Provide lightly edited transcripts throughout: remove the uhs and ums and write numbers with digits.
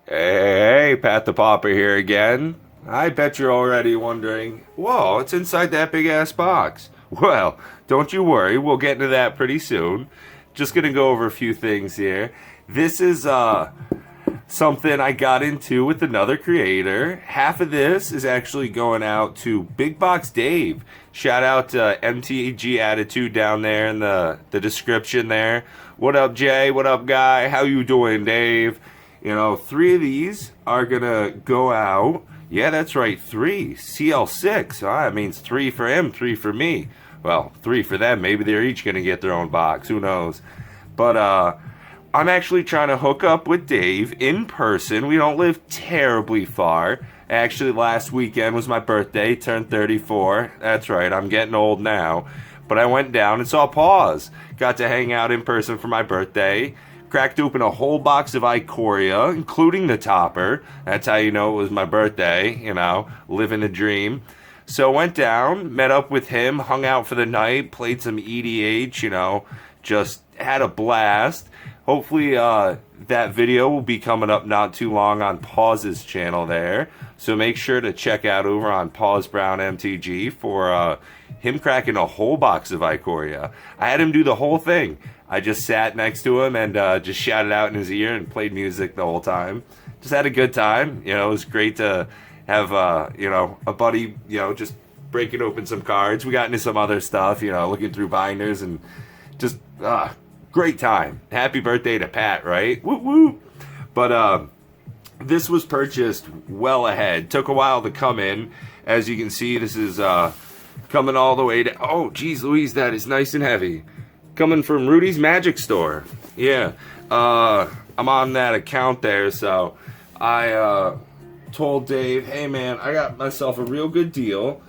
Hey, Pat The Pauper here again. I bet you're already wondering, whoa, what's inside that big ass box? Well, don't you worry, we'll get into that pretty soon. Just gonna go over a few things here. This is something I got into with another creator. Half of this is actually going out to Big Box Dave. Shout out to MTG Attitude down there in the description there. What up, Jay? What up, guy? How you doing, Dave? You know, 3 of these are gonna go out. Yeah, that's right, 3. CL6. That means 3 for him, 3 for me. Well, 3 for them. Maybe they're each gonna get their own box. Who knows? But I'm actually trying to hook up with Dave in person. We don't live terribly far. Actually, last weekend was my birthday. Turned 34. That's right, I'm getting old now. But I went down and saw Pawz. Got to hang out in person for my birthday. Cracked open a whole box of Ikoria, including the topper. That's how you know it was my birthday, you know, living a dream. So went down, met up with him, hung out for the night, played some EDH, you know, just had a blast. Hopefully that video will be coming up not too long on Pawz's channel there. So make sure to check out over on Pawz Brown MTG for him cracking a whole box of Ikoria. I had him do the whole thing. I just sat next to him and just shouted out in his ear and played music the whole time. Just had a good time. You know, it was great to have, you know, a buddy, you know, just breaking open some cards. We got into some other stuff, you know, looking through binders and just, great time. Happy birthday to Pat, right? Woo woo. But this was purchased well ahead. Took a while to come in. As you can see, this is coming all the way to... Oh, geez Louise, that is nice and heavy. Coming from Rudy's Magic Store. Yeah. I'm on that account there, so I told Dave, hey man, I got myself a real good deal.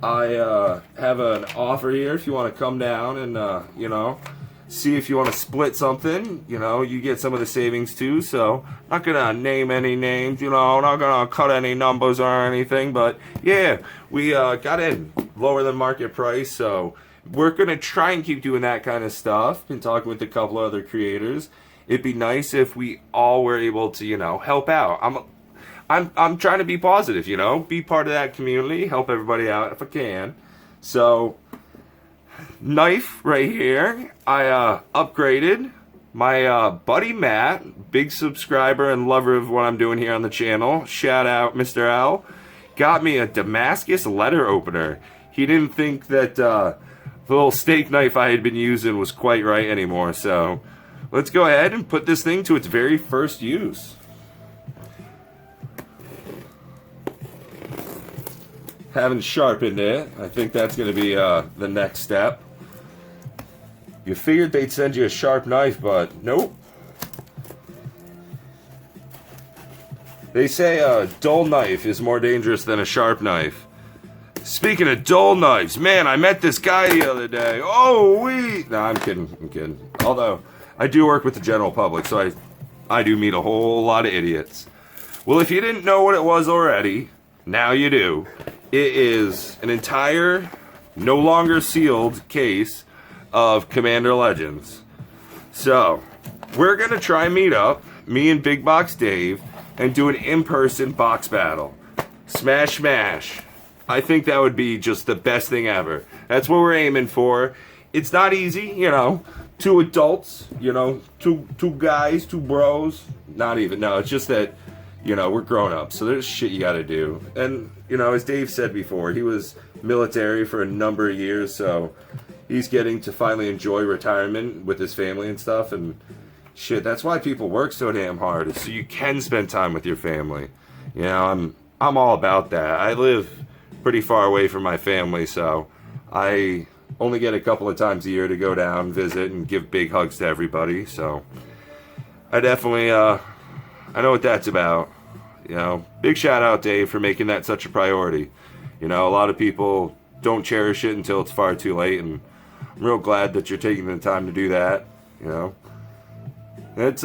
I have an offer here if you want to come down and, you know, see if you want to split something. You know, you get some of the savings too, so not gonna name any names, you know, not gonna cut any numbers or anything, but yeah, we got in lower than market price, so we're gonna try and keep doing that kind of stuff. Been talking with a couple of other creators. It'd be nice if we all were able to, you know, help out. I'm trying to be positive, you know, be part of that community, help everybody out if I can. So knife right here, I upgraded. My buddy Matt, big subscriber and lover of what I'm doing here on the channel, shout out Mr. L, got me a Damascus letter opener. He didn't think that the little steak knife I had been using was quite right anymore, so let's go ahead and put this thing to its very first use. Haven't sharpened it. I think that's going to be the next step. You figured they'd send you a sharp knife, but nope. They say a dull knife is more dangerous than a sharp knife. Speaking of dull knives, man, I met this guy the other day. Oh, No, I'm kidding. Although, I do work with the general public, so I do meet a whole lot of idiots. Well, if you didn't know what it was already, now you do. It is an entire, no longer sealed case of Commander Legends. So, we're going to try and meet up, me and Big Box Dave, and do an in-person box battle. Smash, smash. I think that would be just the best thing ever. That's what we're aiming for. It's not easy, you know. 2 adults, you know, two guys, 2 bros. Not even, no, it's just that, you know, we're grown up, so there's shit you gotta do. And, you know, as Dave said before, he was military for a number of years, so he's getting to finally enjoy retirement with his family and stuff, and shit, that's why people work so damn hard, is so you can spend time with your family. You know, I'm all about that. I live pretty far away from my family, so I only get a couple of times a year to go down, visit, and give big hugs to everybody, so I definitely, I know what that's about. You know, big shout out, Dave, for making that such a priority. You know, a lot of people don't cherish it until it's far too late, and I'm real glad that you're taking the time to do that. You know, it's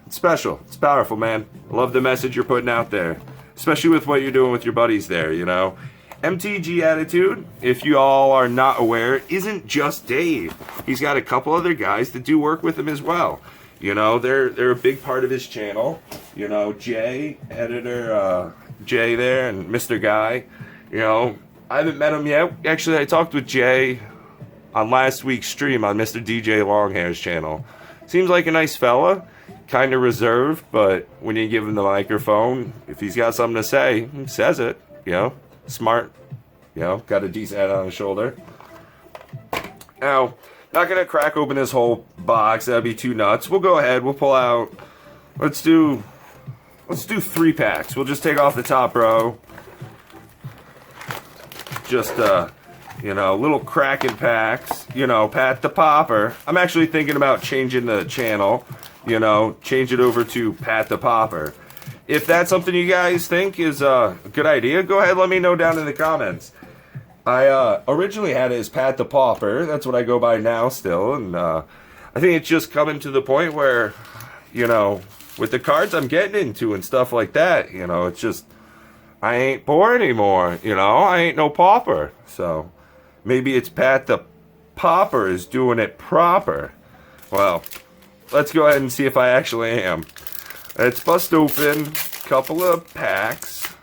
special. It's powerful, man. I love the message you're putting out there, especially with what you're doing with your buddies there, you know. MTG Attitude, if you all are not aware, isn't just Dave. He's got a couple other guys that do work with him as well. You know, they're a big part of his channel. You know, Jay, editor Jay there, and Mr. Guy. You know, I haven't met him yet. Actually, I talked with Jay on last week's stream on Mr. DJ Longhair's channel. Seems like a nice fella, kind of reserved, but when you give him the microphone, if he's got something to say, he says it. You know, smart. You know, got a decent head on his shoulder. Now, not gonna crack open this whole box. That'd be too nuts. We'll go ahead. We'll pull out. Let's do 3 packs. We'll just take off the top row. Just you know, little cracking packs. You know, Pat The Pauper. I'm actually thinking about changing the channel. You know, change it over to Pat The Pauper. If that's something you guys think is a good idea, go ahead. Let me know down in the comments. I originally had it as Pat The Pauper. That's what I go by now still. And I think it's just coming to the point where, you know, with the cards I'm getting into and stuff like that, you know, it's just, I ain't poor anymore. You know, I ain't no pauper. So maybe it's Pat The Pauper is doing it proper. Well, let's go ahead and see if I actually am. Let's bust open a couple of packs.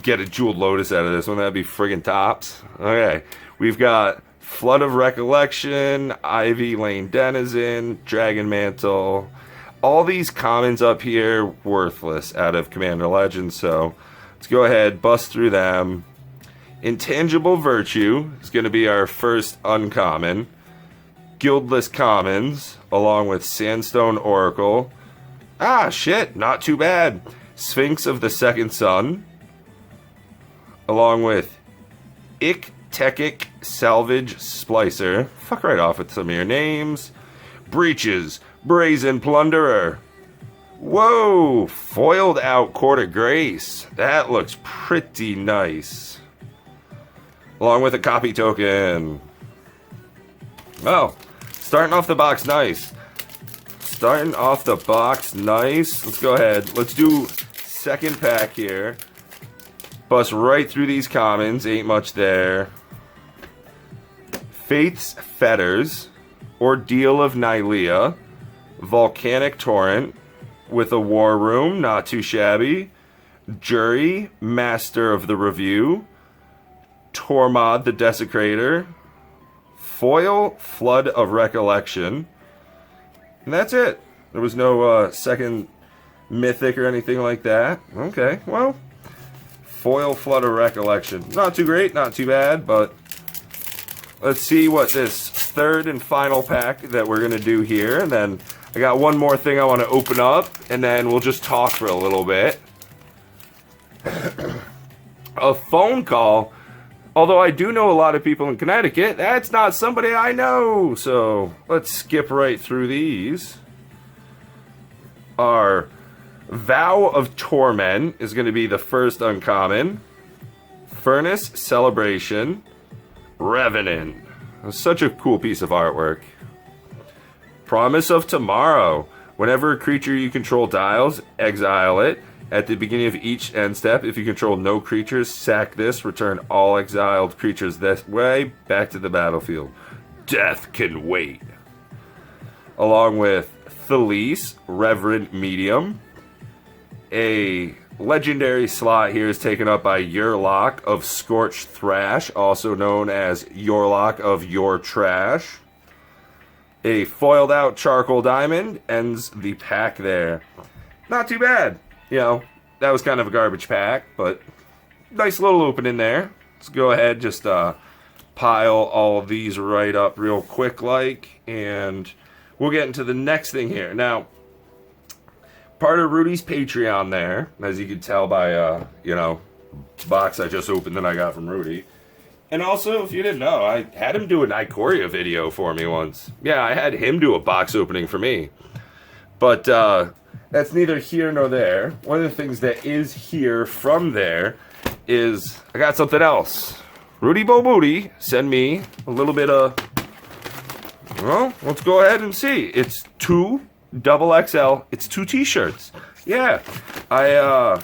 Get a jeweled lotus out of this one. That'd be friggin' tops. Okay. We've got Flood of Recollection, Ivy Lane Denizen, Dragon Mantle. All these commons up here, worthless out of Commander Legends. So let's go ahead, bust through them. Intangible Virtue is going to be our first uncommon. Guildless Commons, along with Sandstone Oracle. Ah, shit, not too bad. Sphinx of the Second Sun, along with Iktekik Salvage Splicer. Fuck right off with some of your names. Breaches, Brazen Plunderer. Whoa, foiled out Court of Grace. That looks pretty nice. Along with a copy token. Well, starting off the box nice. Starting off the box nice. Let's go ahead. Let's do second pack here. Bust right through these commons. Ain't much there. Faith's Fetters. Ordeal of Nylea. Volcanic Torrent. With a War Room. Not too shabby. Jury. Master of the Review. Tormod the Desecrator. Foil Flood of Recollection. And that's it. There was no second mythic or anything like that. Okay, well. Foil Flood of Recollection. Not too great, not too bad, but let's see what this third and final pack that we're going to do here. And then I got one more thing I want to open up, and then we'll just talk for a little bit. A phone call. Although I do know a lot of people in Connecticut, that's not somebody I know. So let's skip right through these. Our Vow of Torment is going to be the first uncommon. Furnace Celebration. Revenant. Such a cool piece of artwork. Promise of Tomorrow. Whenever a creature you control dials, exile it. At the beginning of each end step, if you control no creatures, sack this, return all exiled creatures this way, back to the battlefield. Death can wait. Along with Thales, Reverend Medium. A legendary slot here is taken up by Yurlok of Scorched Thrash, also known as Yorlok of Your Trash. A foiled out Charcoal Diamond ends the pack there. Not too bad. You know, that was kind of a garbage pack, but nice little opening there. Let's go ahead, just pile all of these right up real quick like, and we'll get into the next thing here. Now, part of Rudy's Patreon there, as you can tell by, you know, box I just opened that I got from Rudy. And also, if you didn't know, I had him do an Ikoria video for me once. Yeah, I had him do a box opening for me. But, that's neither here nor there. One of the things that is here from there is I got something else. Rudy Bo Booty sent me a little bit of, well, let's go ahead and see. It's 2 XXL. It's 2 t-shirts. Yeah. I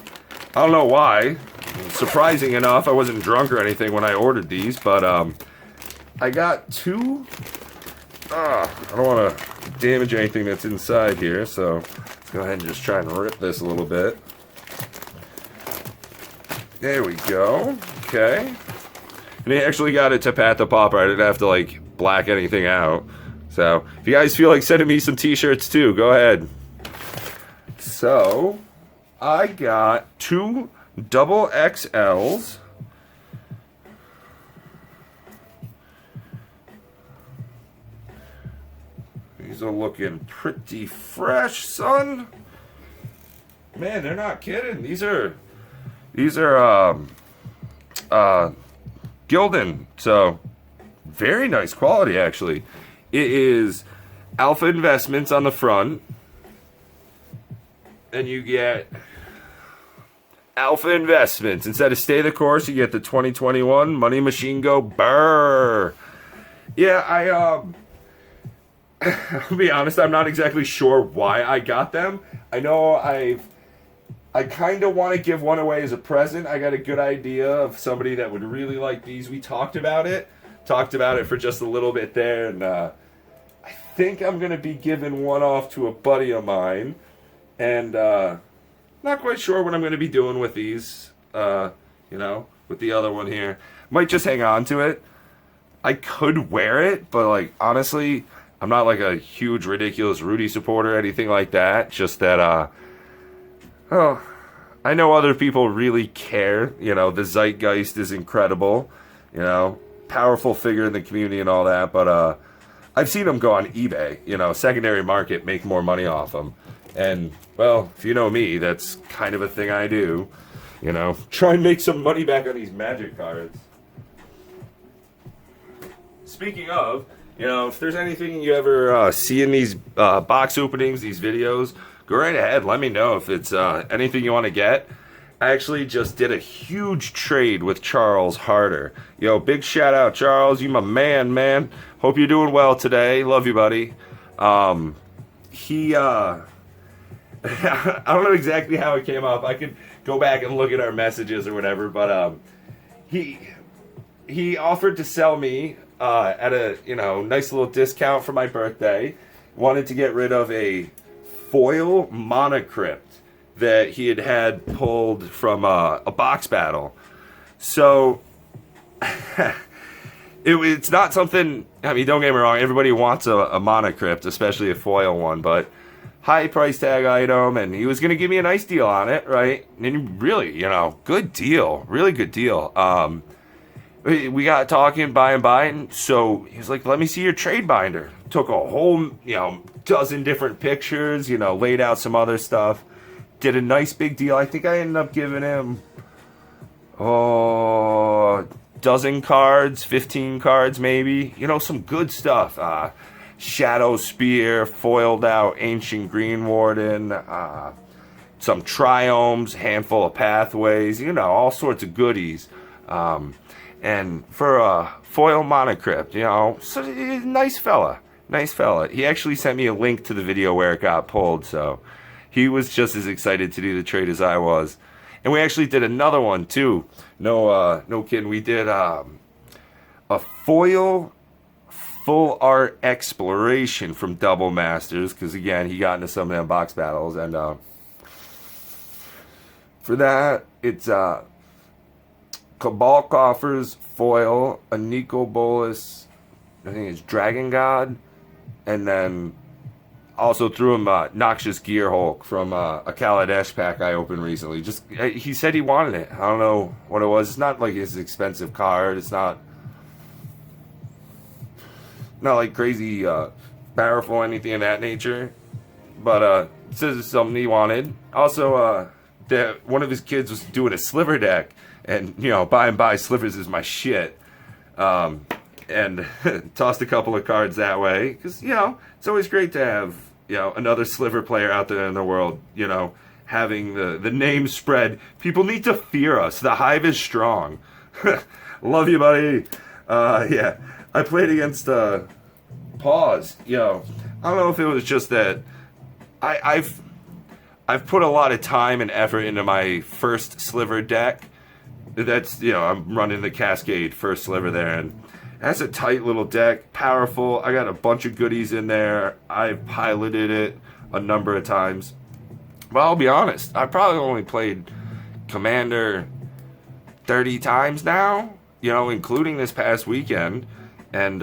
don't know why. Surprising enough, I wasn't drunk or anything when I ordered these, but I got 2. I don't want to damage anything that's inside here, so let's go ahead and just try and rip this a little bit. There we go. Okay. And he actually got it to Pat the Pauper. I didn't have to, like, black anything out. So, if you guys feel like sending me some t-shirts too, go ahead. So, I got 2 double XLs. These are looking pretty fresh, son. Man, they're not kidding. These are Gildan, so very nice quality actually. It is Alpha Investments on the front, and you get Alpha Investments. Instead of Stay the Course, you get the 2021 Money Machine Go Burr. Yeah, I'll be honest, I'm not exactly sure why I got them. I know I kind of want to give one away as a present. I got a good idea of somebody that would really like these. We talked about it for just a little bit there, and I think I'm going to be giving one off to a buddy of mine, and not quite sure what I'm going to be doing with these, with the other one here. Might just hang on to it. I could wear it, but, like, honestly, I'm not, like, a huge, ridiculous Rudy supporter or anything like that. Just that, I know other people really care. The zeitgeist is incredible. Powerful figure in the community and all that. But I've seen them go on eBay, secondary market, make more money off them. And, well, if you know me, that's kind of a thing I do. Try and make some money back on these Magic cards. Speaking of, if there's anything you ever see in these box openings, these videos, go right ahead. Let me know if it's anything you want to get. I actually just did a huge trade with Charles Harder. Big shout out, Charles. You my man. Hope you're doing well today. Love you, buddy. I don't know exactly how it came up. I could go back and look at our messages or whatever, but he offered to sell me at a nice little discount for my birthday. Wanted to get rid of a foil monocrypt that he had pulled from a box battle. So it's not something, don't get me wrong, everybody wants a monocrypt, especially a foil one, but high price tag item, and he was going to give me a nice deal on it, right? And really, good deal, really good deal. We got talking by and so he was like, let me see your trade binder. Took a whole, dozen different pictures, laid out some other stuff. Did a nice big deal. I think I ended up giving him, dozen cards, 15 cards maybe. Some good stuff. Shadow Spear, foiled out Ancient Green Warden, some Triomes, handful of Pathways, all sorts of goodies. And for a foil monocrypt, so nice fella. He actually sent me a link to the video where it got pulled, so he was just as excited to do the trade as I was. And we actually did another one too. No kidding. We did a foil full art exploration from Double Masters, because again, he got into some of them box battles, and for that, it's Cabal Coffers foil, a Nico Bolas, I think it's Dragon God, and then also threw him Noxious Gear Hulk from a Kaladesh pack I opened recently. Just he said he wanted it. I don't know what it was. It's not like his expensive card. It's not like crazy powerful or anything of that nature. But it says it's something he wanted. Also, one of his kids was doing a sliver deck, and by and by slivers is my shit. And tossed a couple of cards that way, because it's always great to have another sliver player out there in the world, having the name spread. People need to fear us. The hive is strong. Love you, buddy. Yeah, I played against Pawz. I don't know if it was just that I've put a lot of time and effort into my first sliver deck. That's I'm running the Cascade first sliver there, and That's a tight little deck, powerful. I got a bunch of goodies in there. I piloted it a number of times. But I'll be honest, I probably only played Commander 30 times now, you know, including this past weekend. And,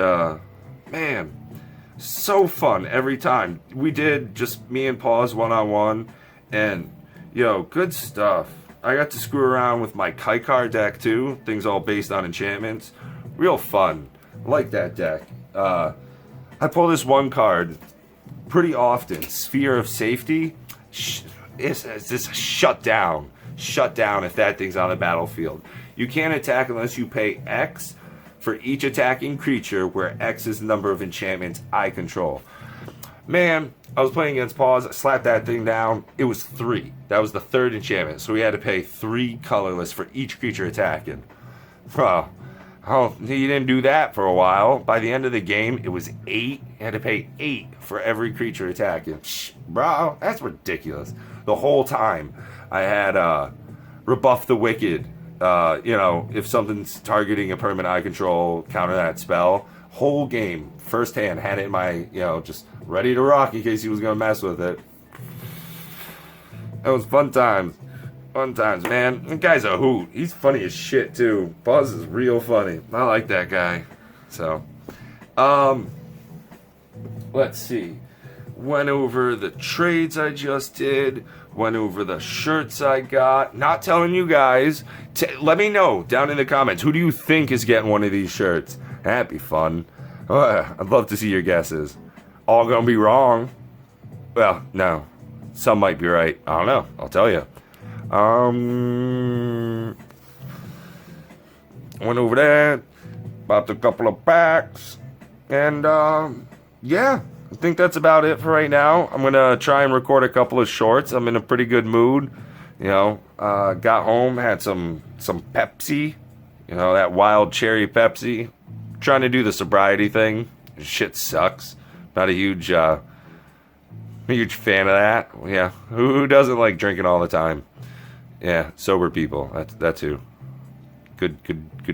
man, so fun every time. We did just me and Pawz one-on-one, and, you know, good stuff. I got to screw around with my Kaikar deck, too. Things all based on enchantments. Real fun. I like that deck. I pull this one card pretty often. Sphere of Safety. It's just shut down. Shut down if that thing's on the battlefield. You can't attack unless you pay X for each attacking creature, where X is the number of enchantments I control. Man, I was playing against Pawz. I slapped that thing down. It was 3. That was the 3rd enchantment. So we had to pay 3 colorless for each creature attacking. Well, oh, he didn't do that for a while. By the end of the game, it was 8. You had to pay 8 for every creature attacking. Bro, that's ridiculous. The whole time, I had Rebuff the Wicked. You know, if something's targeting a permanent I control, counter that spell. Whole game, first hand, had it in my, you know, just ready to rock in case he was going to mess with it. That was fun times. Fun times, man. That guy's a hoot. He's funny as shit, too. Pawz is real funny. I like that guy. So, let's see. Went over the trades I just did. Went over the shirts I got. Not telling you guys. Let me know down in the comments. Who do you think is getting one of these shirts? That'd be fun. I'd love to see your guesses. All gonna be wrong. Well, no. Some might be right. I don't know. I'll tell you. Went over that, bought a couple of packs, and yeah, I think that's about it for right now. I'm gonna try and record a couple of shorts. I'm in a pretty good mood, you know. Got home, had some Pepsi, you know, that wild cherry Pepsi. Trying to do the sobriety thing. Shit sucks. Not a huge fan of that. Yeah, who doesn't like drinking all the time? Yeah, sober people. That's who. Good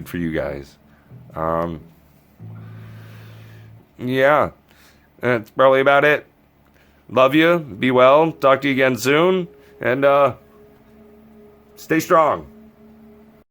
for you guys. Yeah, that's probably about it. Love you. Be well. Talk to you again soon. And stay strong.